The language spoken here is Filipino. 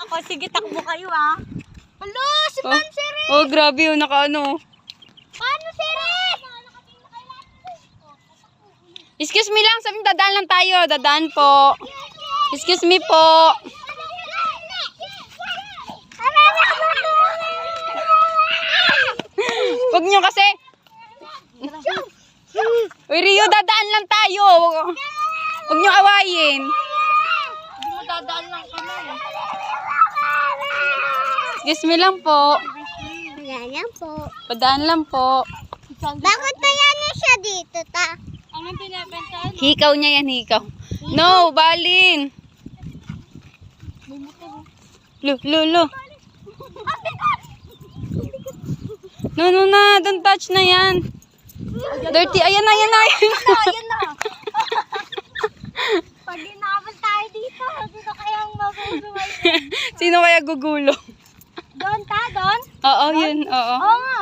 O sige, takbo kayo ah. Alo, si Pansere! Oh, grabe yun, nakaano. Paano, Sere? Excuse me lang, sabi dadaan lang tayo. Dadaan po. Excuse me po. Huwag nyo kasi. Uy, Rio, dadaan lang tayo. Huwag nyo awayin. Hindi mo dadaan lang kami. Excuse me lang po. Wala lang po. Padaan lang po. Bakit kaya na siya dito, ta? Anong pinapentahan? Hikaw niya yan, hikaw. No, balin. Lo. No, don't touch na yan. Dirty, ayan na. Ayun na. Pag dinabal tayo dito, sino kayang maguguloy? Sino kaya gugulo? Doon ta, doon? Oo, yun, oo. Oo nga,